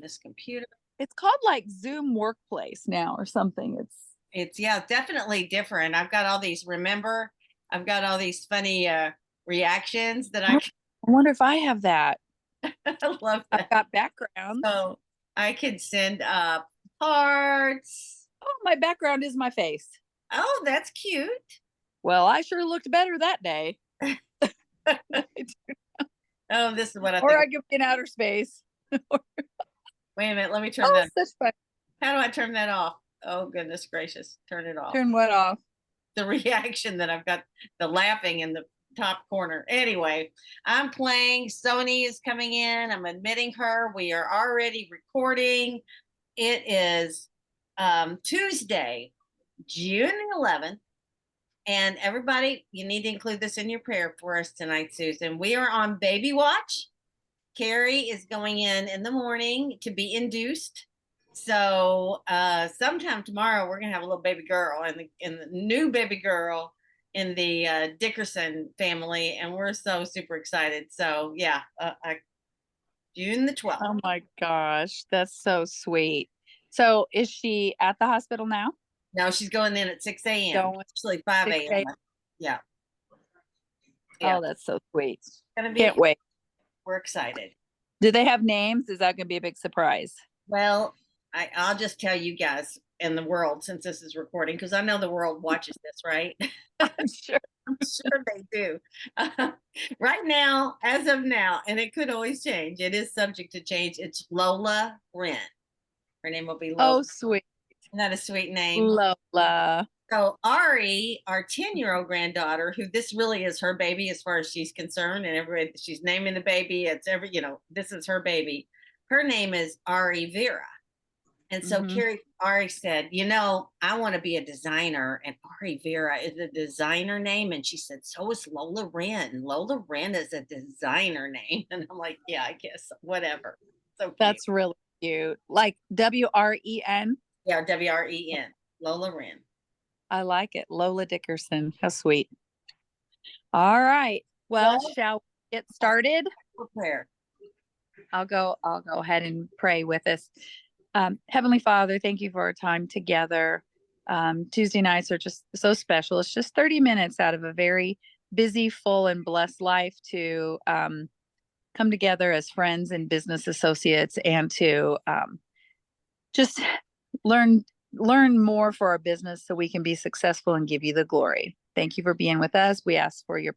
this computer. It's called like Zoom Workplace now or something. It's yeah, definitely different. I've got all these funny reactions that I wonder if I have that. I love I've that. got backgrounds. So I could send up hearts. Oh, my background is my face. Oh, that's cute. Well, I sure looked better that day. Oh, this is what I Or think. I could be in outer space. Wait a minute, let me turn Oh, that. such fun. How do I turn that off? Oh goodness gracious, turn it off. Turn what off? The reaction that I've got, the laughing in the top corner. Anyway, I'm playing. Sony is coming in. I'm admitting her. We are already recording. It is Tuesday, June 11th. And everybody, you need to include this in your prayer for us tonight, Susan. We are on baby watch. Carrie is going in the morning to be induced. So sometime tomorrow we're gonna have a little baby girl and the new baby girl in the Dickerson family, and we're so super excited. So yeah, June the 12th. Oh my gosh, that's so sweet. So is she at the hospital now? Now she's going in at 6 a.m. Going Actually 5 6 a.m. a.m. Yeah, yeah. Oh, that's so sweet. It's gonna be. Can't wait. We're excited. Do they have names? Is that going to be a big surprise? Well, I'll just tell you guys in the world since this is recording because I know the world watches this, right? I'm sure. I'm sure they do. Uh, right now, as of now, and it could always change. It is subject to change. It's Lola Wren. Her name will be Lola. Oh, sweet. Isn't that a sweet name? Lola. So Ari, our 10-year-old granddaughter, who this really is her baby as far as she's concerned, and everybody she's naming the baby, it's this is her baby. Her name is Ari Vera. And so Hmm. Ari said, I want to be a designer. And Ari Vera is a designer name. And she said, so is Lola Wren. Lola Wren is a designer name. And I'm like, yeah, I guess, whatever. So cute. That's really cute. Like WREN. Yeah, WREN, Lola Wren. I like it. Lola Dickerson. How sweet. All right. Well, Well, shall we get started? prayer. I'll go ahead and pray with us. Heavenly Father, thank you for our time together. Tuesday nights are just so special. It's just 30 minutes out of a very busy, full, and blessed life to come together as friends and business associates and to just learn learn more for our business so we can be successful and give you the glory. Thank you for being with us. We ask for your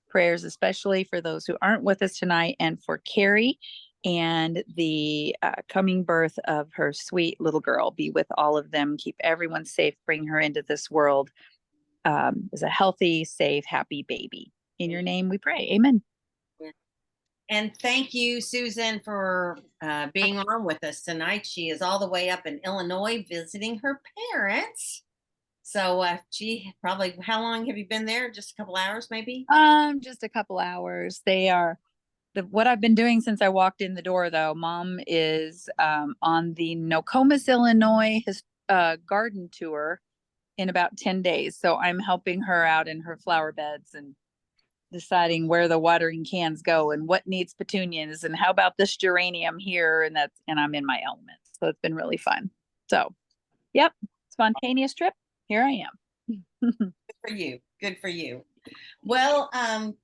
prayers, especially for those who aren't with us tonight, and for Carrie and the coming birth of her sweet little girl. Be with all of them. Keep everyone safe. Bring her into this world as a healthy, safe, happy baby. In your name we pray. Amen. And thank you, Susan, for being on with us tonight. She is all the way up in Illinois visiting her parents. So she probably, how long have you been there? Just a couple hours, maybe? Just a couple hours. They are what I've been doing since I walked in the door, though. Mom is on the Nokomis, Illinois garden tour in about 10 days. So I'm helping her out in her flower beds and deciding where the watering cans go and what needs petunias and how about this geranium here, and I'm in my element. So it's been really fun. So, yep, spontaneous trip. Here I am. Good for you. Good for you. Well, then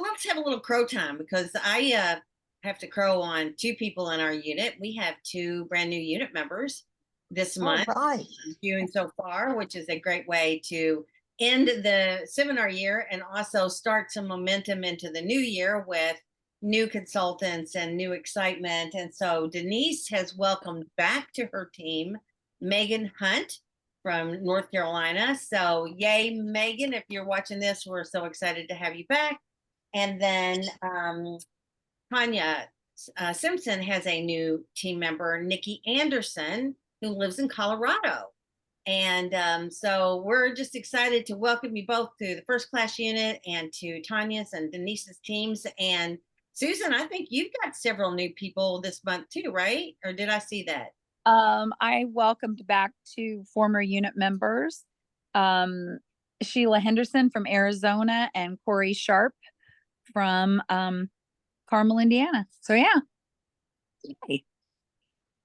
let's have a little crow time because I have to crow on two people in our unit. We have two brand new unit members this month, right. June so far, which is a great way to end the seminar year and also start some momentum into the new year with new consultants and new excitement. And so Denise has welcomed back to her team Megan Hunt from North Carolina. So, yay, Megan, if you're watching this, we're so excited to have you back. And then Tanya Simpson has a new team member, Nikki Anderson, who lives in Colorado. And so we're just excited to welcome you both to the First Class Unit and to Tanya's and Denise's teams. And Susan, I think you've got several new people this month too, right? Or did I see that? I welcomed back two former unit members, Sheila Henderson from Arizona and Corey Sharp from Carmel, Indiana. So yeah, Hey,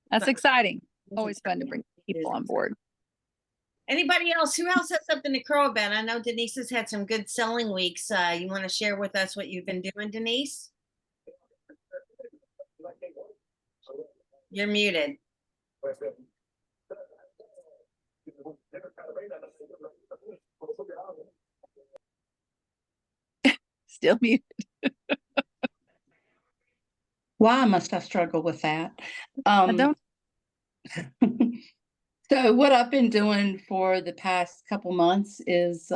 that's exciting. It's Always fun to exciting. bring It is people on exciting. board. Anybody else? Who else has something to crow about? I know Denise has had some good selling weeks. You want to share with us what you've been doing, Denise? You're muted. Still mute. Why must I struggle with that? I don't. So what I've been doing for the past couple months is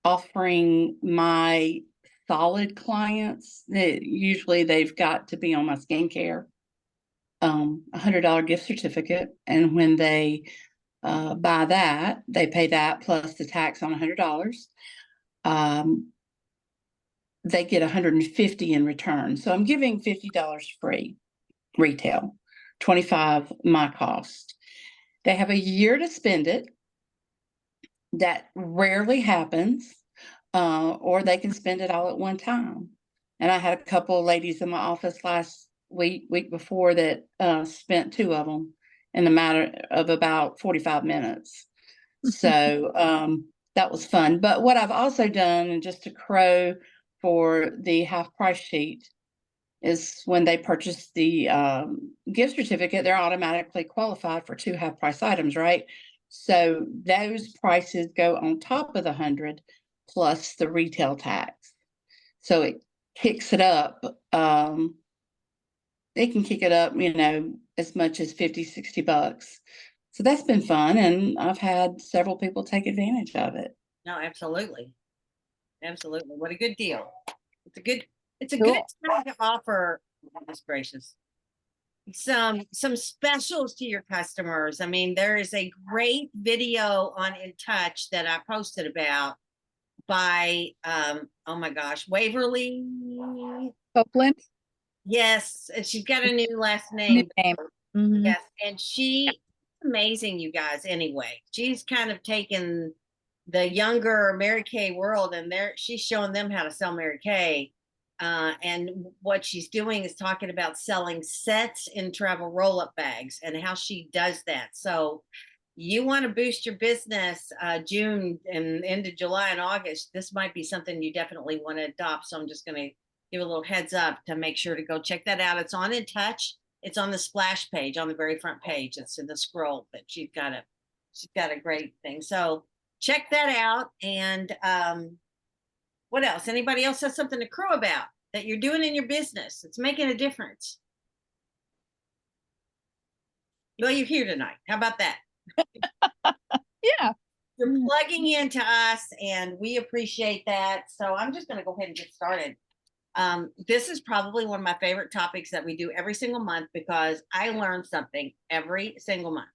offering my solid clients, usually they've got to be on my skincare, $100 gift certificate. And when they buy that, they pay that plus the tax on $100. They get 150 in return. So I'm giving $50 free retail, 25 my cost. They have a year to spend it. That rarely happens, or they can spend it all at one time. And I had a couple of ladies in my office last week before that spent 2 of them in the matter of about 45 minutes. So that was fun. But what I've also done, and just to crow for the half price sheet, is when they purchase the gift certificate, they're automatically qualified for 2 half price items, right? So those prices go on top of the 100 plus the retail tax. So it kicks it up. They can kick it up, as much as 50, $60. So that's been fun. And I've had several people take advantage of it. No, absolutely. Absolutely. What a good deal. It's a Cool. good time to offer, goodness gracious, some specials to your customers. I mean, there is a great video on In Touch that I posted about by oh my gosh, Waverly. Copeland. Yes, and she's got a new last New name. name. Mhm. Yes, and she's amazing, you guys. Anyway, she's kind of taken the younger Mary Kay world, and she's showing them how to sell Mary Kay. And what she's doing is talking about selling sets in travel roll-up bags and how she does that. So you want to boost your business June and into July and August, this might be something you definitely want to adopt. So I'm just going to give a little heads up to make sure to go check that out. It's on In Touch. It's on the splash page on the very front page. It's in the scroll, but she's got a great thing. So check that out. And what else? Anybody else have something to crow about that you're doing in your business? It's making a difference. Well, you're here tonight. How about that? Yeah. You're plugging into us, and we appreciate that. So I'm just going to go ahead and get started. This is probably one of my favorite topics that we do every single month because I learn something every single month.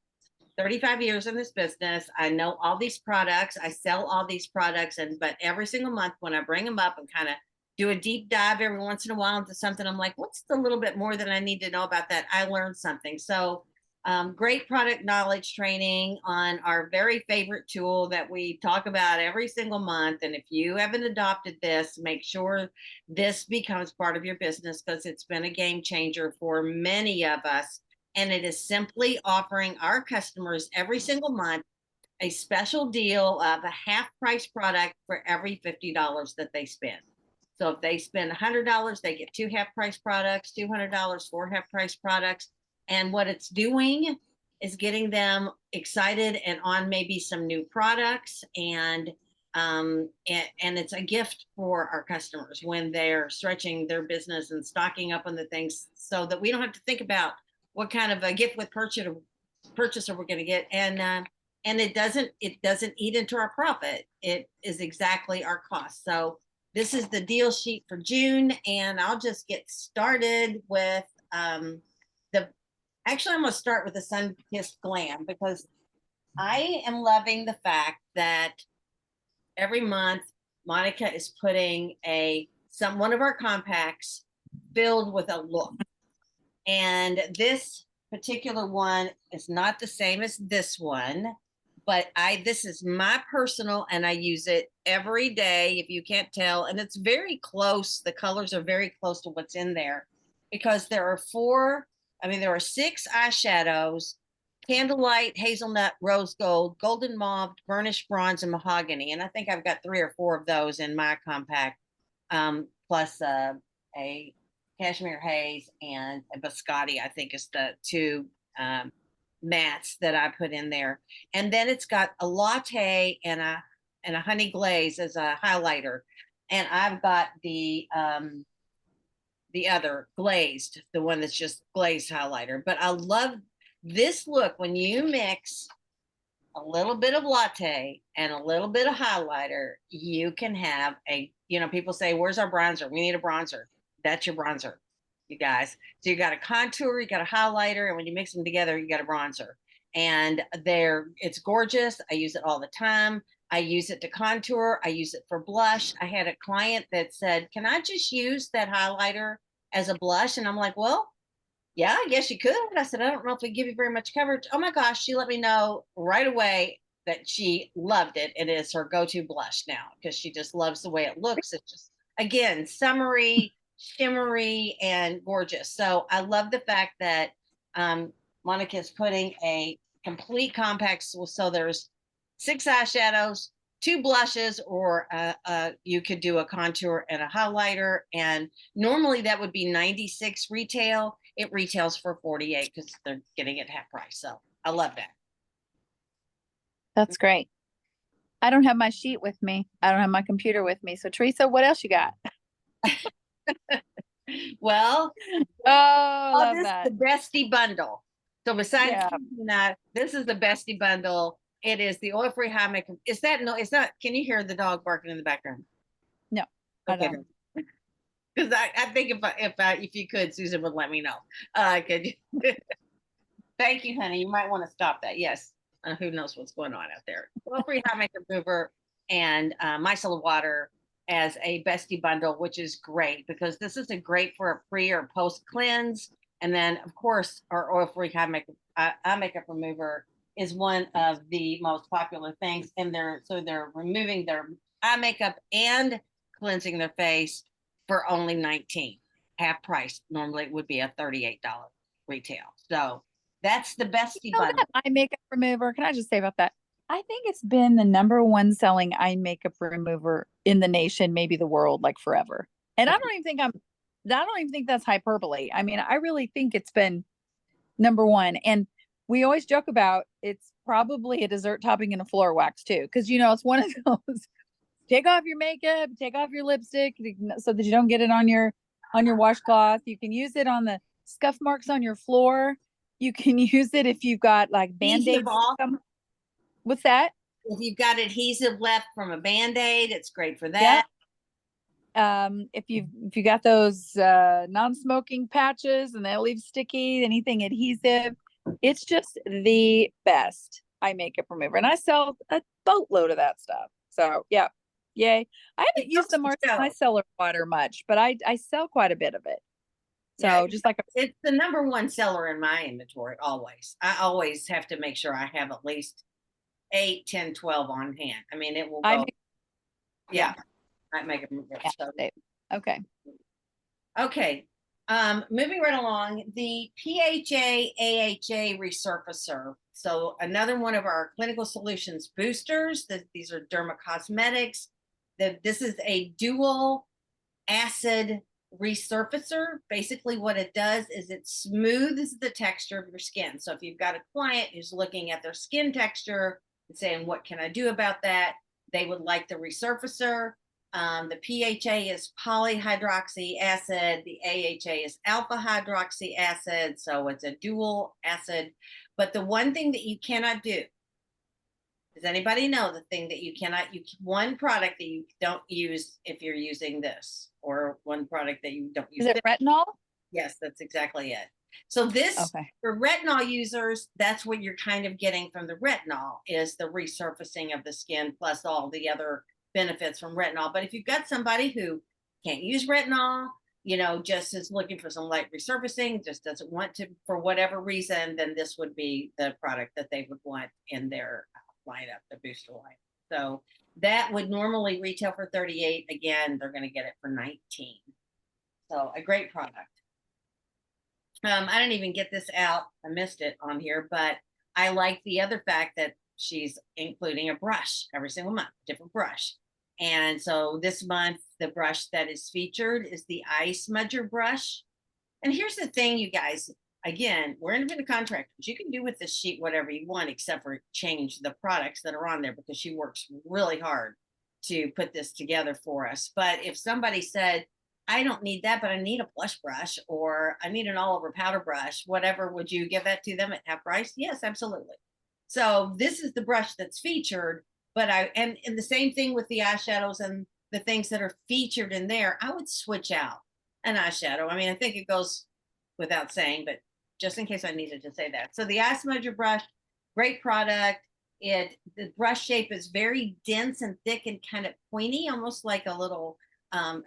35 years in this business. I know all these products. I sell all these products, but every single month when I bring them up and kind of do a deep dive every once in a while into something, I'm like, what's the little bit more that I need to know about that? I learned something. So great product knowledge training on our very favorite tool that we talk about every single month. And if you haven't adopted this, make sure this becomes part of your business because it's been a game changer for many of us. And it is simply offering our customers every single month a special deal of a half price product for every $50 that they spend. So if they spend $100, they get 2 half price products, $200, 4 half price products. And what it's doing is getting them excited and on maybe some new products. And it's a gift for our customers when they're stretching their business and stocking up on the things so that we don't have to think about what kind of a gift with purchaser we're going to get. And it doesn't eat into our profit. It is exactly our cost. So this is the deal sheet for June, and I'll just get started with actually I'm going to start with the Sunkissed Glam because I am loving the fact that every month Monica is putting one of our compacts filled with a look. And this particular one is not the same as this one, but this is my personal, and I use it every day, if you can't tell. And it's very close. The colors are very close to what's in there because there are 4 I mean, there are 6 eyeshadows: candlelight, hazelnut, rose gold, golden mauve, burnished bronze, and mahogany. And I think I've got 3 or 4 of those in my compact, plus a cashmere haze and a biscotti, I think is the 2 mattes that I put in there. And then it's got a latte and a honey glaze as a highlighter. And I've got the other glazed, the one that's just glazed highlighter. But I love this look when you mix a little bit of latte and a little bit of highlighter. You can have people say, where's our bronzer? We need a bronzer. That's your bronzer, you guys. So you got a contour, you got a highlighter, and when you mix them together, you got a bronzer. And it's gorgeous. I use it all the time. I use it to contour. I use it for blush. I had a client that said, can I just use that highlighter as a blush? And I'm like, well, yeah, I guess you could. I said, I don't know if we give you very much coverage. Oh my gosh, she let me know right away that she loved it. It is her go-to blush now because she just loves the way it looks. It's just, again, summery, shimmery, and gorgeous. So I love the fact that Monica is putting a complete compact. So there's 6 eyeshadows, 2 blushes, or you could do a contour and a highlighter. And normally that would be $96 retail. It retails for $48 because they're getting it half price. So I love that. That's great. I don't have my sheet with me. I don't have my computer with me. So Teresa, what else you got? Well, Oh, love this that. is the Bestie bundle. So besides Yeah. that, this is the Bestie bundle. It is the oil-free high makeup. Is that no? It's not. Can you hear the dog barking in the background? No, I Okay. don't. Because I think if you could, Susan would let me know. Could you? Thank you, honey. You might want to stop that. Yes. Who knows what's going on out there? Oil-free high makeup remover and micellar water as a Bestie bundle, which is great because this is great for a pre or post cleanse. And then, of course, our oil-free eye makeup remover is one of the most popular things. And they're removing their eye makeup and cleansing their face for only $19, half price. Normally, it would be a $38 retail. So that's the Bestie bundle. That eye makeup remover. Can I just say about that? I think it's been the #1 selling eye makeup remover in the nation, maybe the world, like forever. And I don't even think that's hyperbole. I mean, I really think it's been #1. And we always joke about it's probably a dessert topping and a floor wax too, because it's one of those. Take off your makeup, take off your lipstick, so that you don't get it on your washcloth. You can use it on the scuff marks on your floor. You can use it if you've got like Band-Aids. What's that? If you've got adhesive left from a Band-Aid, it's great for that. If you got those non-smoking patches and they leave sticky, anything adhesive, it's just the best eye makeup remover. And I sell a boatload of that stuff. So yeah, yay. I haven't used the micellar water much, but I sell quite a bit of it. So yeah, just like it's the #1 seller in my inventory always. I always have to make sure I have at least 8, 10, 12 on hand. I mean, it will go. I make it. Okay. Okay. Moving right along, the PHA AHA resurfacer. So another one of our clinical solutions boosters. These are dermacosmetics. This is a dual acid resurfacer. Basically what it does is it smooths the texture of your skin. So if you've got a client who's looking at their skin texture and saying, what can I do about that? They would like the resurfacer. The PHA is polyhydroxy acid. The AHA is alpha hydroxy acid. So it's a dual acid. But the one thing that you cannot do, does anybody know the thing that one product that you don't use if you're using this, or one product that you don't use? Is it retinol? Yes, that's exactly it. So for retinol users, that's what you're kind of getting from the retinol is the resurfacing of the skin plus all the other benefits from retinol. But if you've got somebody who can't use retinol, just is looking for some light resurfacing, just doesn't want to for whatever reason, then this would be the product that they would want in their lineup, the booster line. So that would normally retail for $38. Again, they're going to get it for $19. So a great product. I didn't even get this out. I missed it on here, but I like the other fact that she's including a brush every single month, different brush. And so this month, the brush that is featured is the Eye Smudger brush. And here's the thing, you guys. Again, we're independent contractors. You can do with this sheet whatever you want, except for change the products that are on there because she works really hard to put this together for us. But if somebody said, I don't need that, but I need a blush brush or I need an all over powder brush, whatever, would you give that to them at half price? Yes, absolutely. So this is the brush that's featured, but and the same thing with the eyeshadows and the things that are featured in there, I would switch out an eyeshadow. I mean, I think it goes without saying, but just in case I needed to say that. So the Eye Smudger brush, great product. The brush shape is very dense and thick and kind of pointy, almost like a little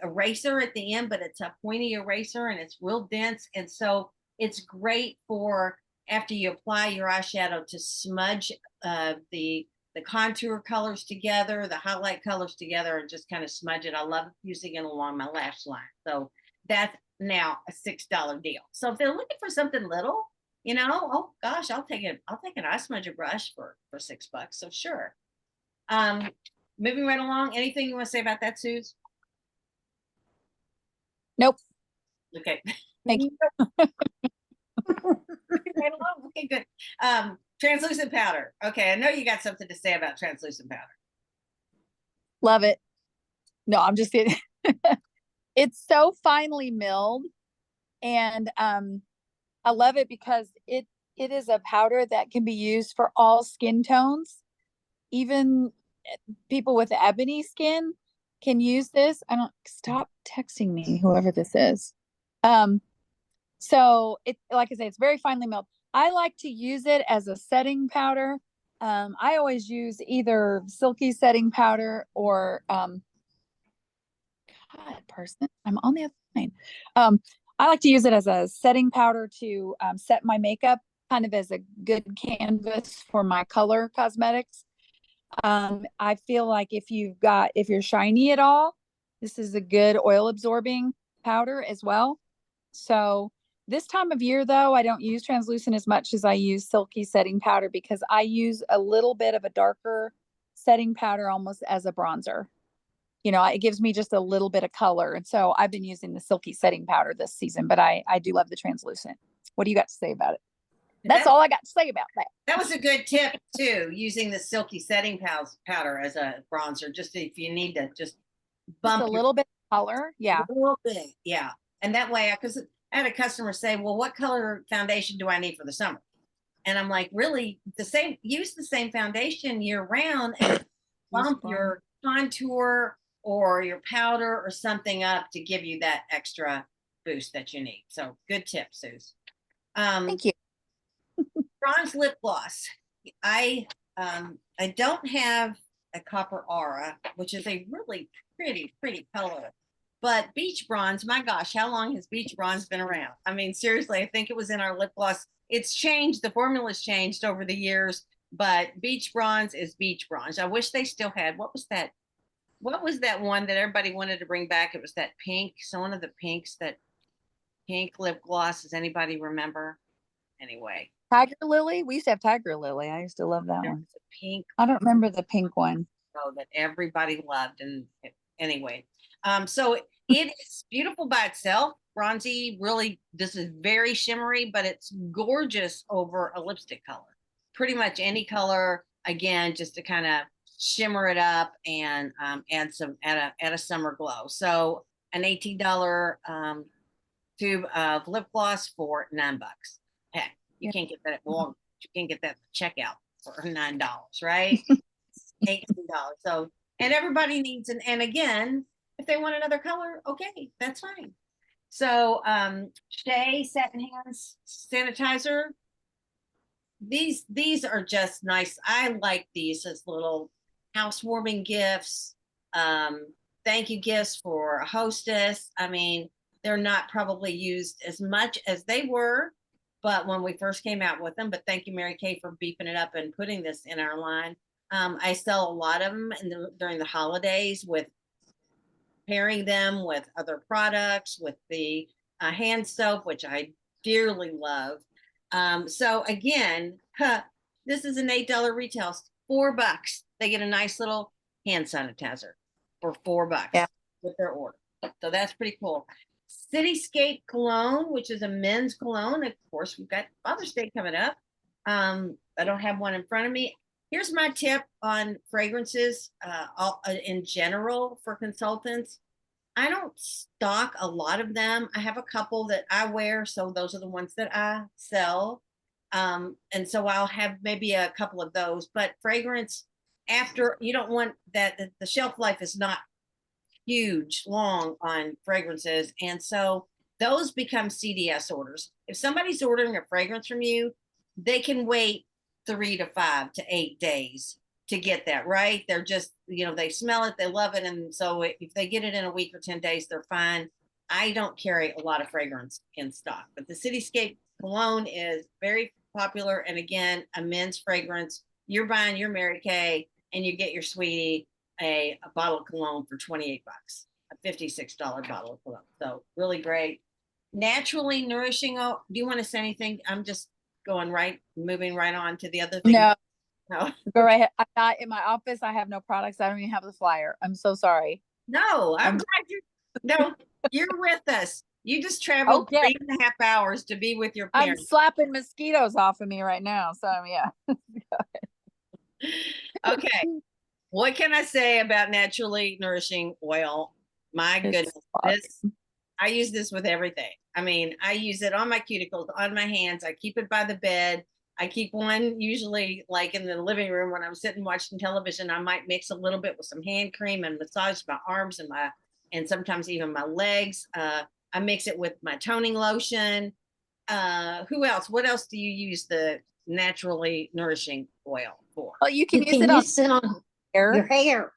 eraser at the end, but it's a pointy eraser and it's real dense. And so it's great for after you apply your eyeshadow to smudge the contour colors together, the highlight colors together, and just kind of smudge it. I love using it along my lash line. So that's now a $6 deal. So if they're looking for something little, oh gosh, I'll take it. I'll take an eye smudger brush for $6. So sure. Moving right along. Anything you want to say about that, Suze? Nope. Okay. Thank you. Right along. Okay, good. Translucent powder. Okay, I know you got something to say about translucent powder. Love it. No, I'm just kidding. It's so finely milled, and I love it because it is a powder that can be used for all skin tones. Even people with ebony skin can use this. I don't stop texting me, whoever this is. So it, like I say, it's very finely milled. I like to use it as a setting powder. I always use either silky setting powder or I'm on the other line. I like to use it as a setting powder to set my makeup, kind of as a good canvas for my color cosmetics. I feel like if you're shiny at all, this is a good oil absorbing powder as well. So this time of year, though, I don't use translucent as much as I use silky setting powder because I use a little bit of a darker setting powder almost as a bronzer. It gives me just a little bit of color. And so I've been using the silky setting powder this season, but I do love the translucent. What do you got to say about it? That's all I got to say about that. That was a good tip too, using the silky setting powder as a bronzer, just if you need to just bump just a little bit of color. Yeah. A little bit. Yeah. And that way, because I had a customer say, well, what color foundation do I need for the summer? And I'm like, really, use the same foundation year round and bump your contour or your powder or something up to give you that extra boost that you need. So good tip, Suze. Thank you. Bronze lip gloss. I don't have a Copper Aura, which is a really pretty color. But Beach Bronze, my gosh, how long has Beach Bronze been around? I mean, seriously, I think it was in our lip gloss. It's changed. The formula's changed over the years, but Beach Bronze is Beach Bronze. I wish they still had, what was that one that everybody wanted to bring back? It was that pink, so one of the pinks, that pink lip gloss. Does anybody remember? Anyway. Tiger Lily? We used to have Tiger Lily. I used to love that one. Pink. I don't remember the pink one. Oh, that everybody loved. And anyway, so it is beautiful by itself. Bronzy, really, this is very shimmery, but it's gorgeous over a lipstick color. Pretty much any color, again, just to kind of shimmer it up and add a summer glow. So an $18 tube of lip gloss for $9. Heck, you can't get that at Walmart. You can't get that at checkout for $9, right? $18. So, and everybody needs and again, if they want another color, okay, that's fine. So Shea Satin Hands Sanitizer. These are just nice. I like these as little housewarming gifts, thank you gifts for a hostess. I mean, they're not probably used as much as they were, but when we first came out with them, but thank you, Mary Kay, for beefing it up and putting this in our line. I sell a lot of them during the holidays with pairing them with other products, with the hand soap, which I dearly love. So again, this is an $8 retail, $4. They get a nice little hand sanitizer for $4 Yeah. with their order. So that's pretty cool. Cityscape cologne, which is a men's cologne. Of course, we've got Father's Day coming up. I don't have one in front of me. Here's my tip on fragrances in general for consultants. I don't stock a lot of them. I have a couple that I wear, so those are the ones that I sell. And so I'll have maybe a couple of those, but fragrance after you don't want that the shelf life is not huge long on fragrances. And so those become CDS orders. If somebody's ordering a fragrance from you, they can wait 3 to 5 to 8 days to get that, right? They're just, they smell it, they love it. And so if they get it in a week or 10 days, they're fine. I don't carry a lot of fragrance in stock, but the Cityscape cologne is very popular. And again, a men's fragrance. You're buying your Mary Kay and you get your sweetie a bottle of cologne for $28, a $56 bottle of cologne. So really great. Naturally nourishing. Oh, do you want to say anything? I'm just moving right on to the other thing. No, No, go right ahead. I'm not in my office. I have no products. I don't even have the flyer. I'm so sorry. no, I'm glad you're with us. You just traveled Okay. 3.5 hours to be with your I'm parents. slapping mosquitoes off of me right now. So yeah. Okay. What can I say about naturally nourishing oil? My goodness, I use this with everything. I mean, I use it on my cuticles, on my hands. I keep it by the bed. I keep one usually like in the living room when I'm sitting watching television. I might mix a little bit with some hand cream and massage my arms and sometimes even my legs. I mix it with my toning lotion. Who else? What else do you use the naturally nourishing oil for? Well, you can use it on your hair.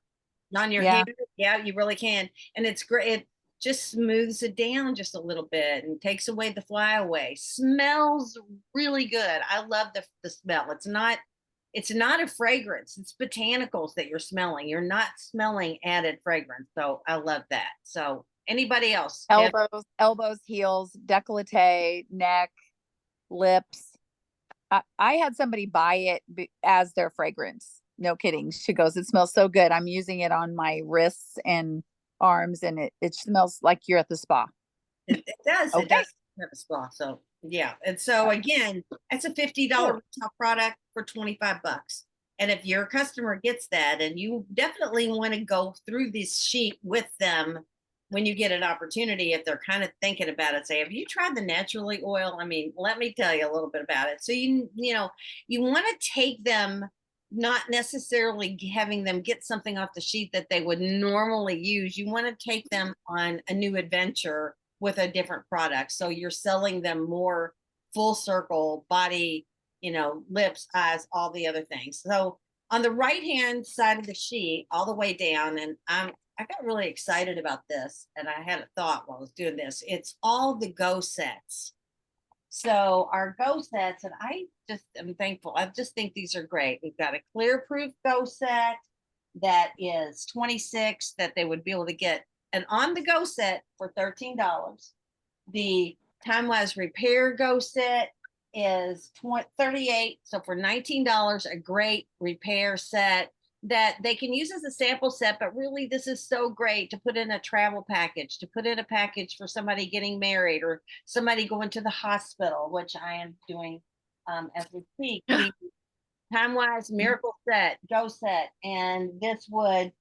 On your hair. Yeah, you really can. And it's great. It just smooths it down just a little bit and takes away the flyaway. Smells really good. I love the smell. It's not a fragrance. It's botanicals that you're smelling. You're not smelling added fragrance. So I love that. So anybody else? Elbows, heels, décolleté, neck, lips. I had somebody buy it as their fragrance. No kidding. She goes, it smells so good. I'm using it on my wrists and arms, and it smells like you're at the spa. It does. Okay. It does have a spa. So yeah. And so again, it's a $50 retail product for $25. And if your customer gets that, and you definitely want to go through this sheet with them when you get an opportunity, if they're kind of thinking about it, say, have you tried the naturally oil? I mean, let me tell you a little bit about it. So you want to take them, not necessarily having them get something off the sheet that they would normally use. You want to take them on a new adventure with a different product. So you're selling them more full circle body, lips, eyes, all the other things. So on the right-hand side of the sheet, all the way down, and I got really excited about this, and I had a thought while I was doing this. It's all the Go sets. So our Go sets, and I just am thankful. I just think these are great. We've got a clear proof Go set that is 26 that they would be able to get an on the go set for $13. The Time-Wise Repair Go set is 38. So for $19, a great repair set that they can use as a sample set, but really this is so great to put in a travel package, to put in a package for somebody getting married or somebody going to the hospital, which I am doing as we speak. The Time-Wise Miracle Set, Go set, and this would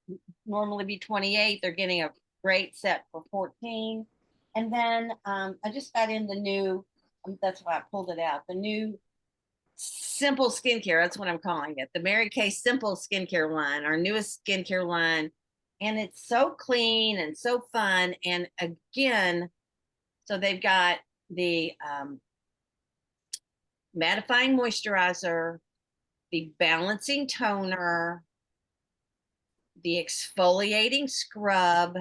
normally be 28. They're getting a great set for 14. And then I just got in the new, that's why I pulled it out, the new Simple Skincare, that's what I'm calling it. The Mary Kay Simple Skincare line, our newest skincare line. And it's so clean and so fun. And again, so they've got the mattifying moisturizer, the balancing toner, the exfoliating scrub,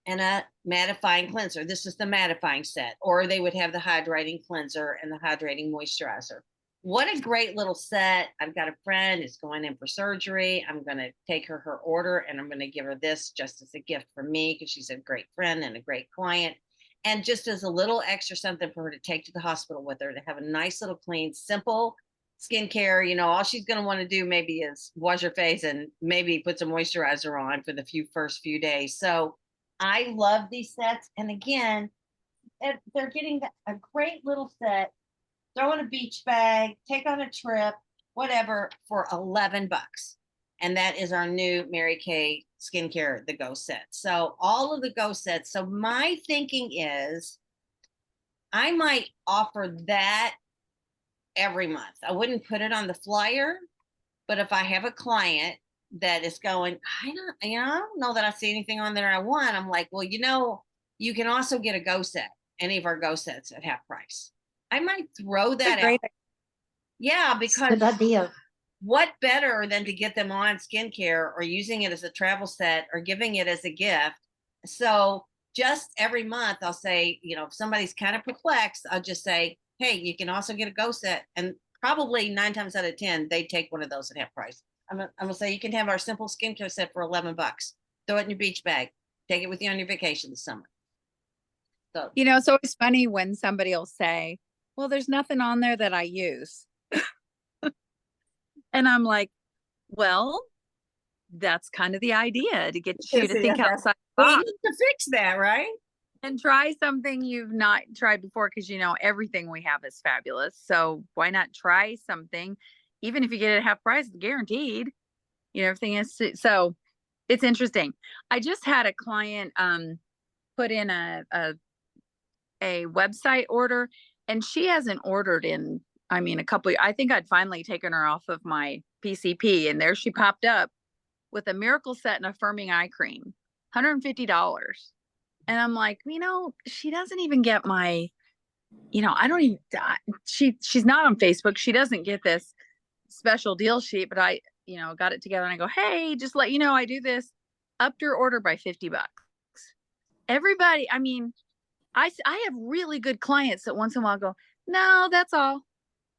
and a mattifying cleanser. This is the mattifying set, or they would have the hydrating cleanser and the hydrating moisturizer. What a great little set. I've got a friend who's going in for surgery. I'm going to take her order, and I'm going to give her this just as a gift from me because she's a great friend and a great client. And just as a little extra something for her to take to the hospital with her, to have a nice little clean, simple skincare. You know, all she's going to want to do maybe is wash her face and maybe put some moisturizer on for the first few days. So I love these sets. And again, they're getting a great little set. Throw in a beach bag, take on a trip, whatever, for $11. And that is our new Mary Kay skincare, the Go set. So all of the Go sets. So my thinking is I might offer that every month. I wouldn't put it on the flyer, but if I have a client that is going, I don't know that I see anything on there I want, I'm like, well, you can also get a Go set, any of our Go sets at half price. I might throw that out. Yeah, because Good idea. what better than to get them on skincare or using it as a travel set or giving it as a gift? So just every month I'll say, if somebody's kind of perplexed, I'll just say, hey, you can also get a Go set. And probably 9 times out of 10, they take one of those at half price. I'm gonna say you can have our simple skincare set for $11. Throw it in your beach bag. Take it with you on your vacation this summer. So It's always funny when somebody will say, well, there's nothing on there that I use. And I'm like, well, that's kind of the idea, to get you to think outside the we box need to fix that, right? and try something you've not tried before, because everything we have is fabulous. So why not try something, even if you get it at half price, guaranteed. Everything is, so it's interesting. I just had a client put in a website order, and she hasn't ordered in, a couple. I think I'd finally taken her off of my PCP, and there she popped up with a Miracle Set and a firming eye cream, $150. And I'm like, she doesn't even get my, I don't even, she's not on Facebook. She doesn't get this special deal sheet, but I, got it together and I go, hey, just let you know, I do this, upped your order by $50. Everybody, I have really good clients that once in a while go, no, that's all.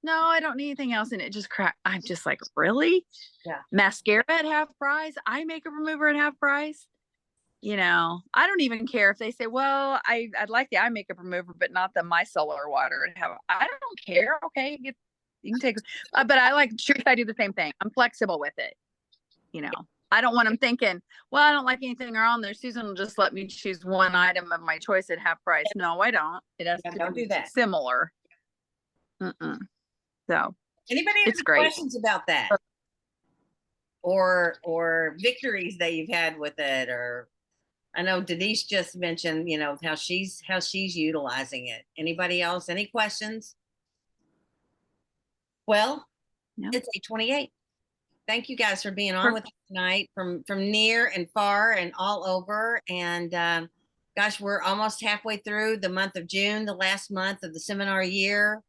No, I don't need anything else. And it just I'm just like, really? Yeah. Mascara at half price, eye makeup remover at half price. I don't even care if they say, well, I'd like the eye makeup remover, but not the micellar water. I don't care. Okay. You can take, but I do the same thing. I'm flexible with it. I don't want them thinking, well, I don't like anything on there. Susan will just let me choose one item of my choice at half price. No, I don't. It has to don't be do that. similar. So Anybody have it's any great. questions about that? Or victories that you've had with it? Or I know Denise just mentioned, how she's utilizing it. Anybody else? Any questions? Well, No. It's 8:28. Thank you guys for being on with us tonight from near and far and all over. And gosh, we're almost halfway through the month of June, the last month of the seminar year.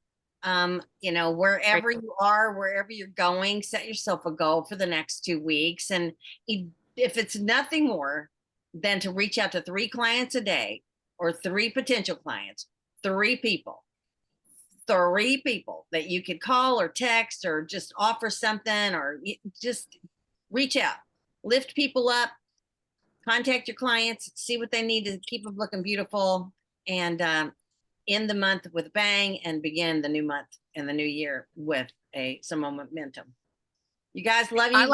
Wherever you are, wherever you're going, set yourself a goal for the next 2 weeks. And if it's nothing more than to reach out to 3 clients a day, or 3 potential clients, 3 people that you could call or text or just offer something, or just reach out, lift people up, contact your clients, see what they need to keep them looking beautiful, and end the month with a bang and begin the new month and the new year with some momentum. You guys, love you.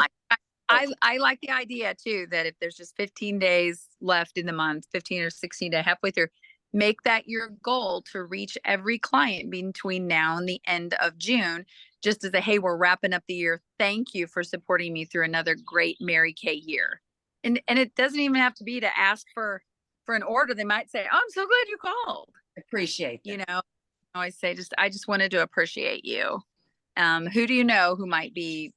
I like the idea too, that if there's just 15 days left in the month, 15 or 16 days, halfway through, make that your goal to reach every client between now and the end of June, just as hey, we're wrapping up the year. Thank you for supporting me through another great Mary Kay year. And it doesn't even have to be to ask for an order. They might say, oh, I'm so glad you called. Appreciate that. I always say, I just wanted to appreciate you. Who do you know who might be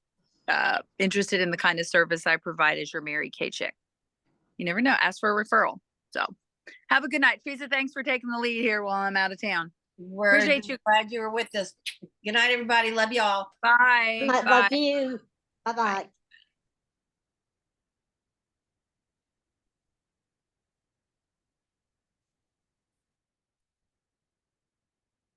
interested in the kind of service I provide as your Mary Kay chick? You never know. Ask for a referral. So have a good night. Teresa, thanks for taking the lead here while I'm out of town. Appreciate you. Glad you were with us. Good night, everybody. Love y'all. Bye. Love you. Bye-bye.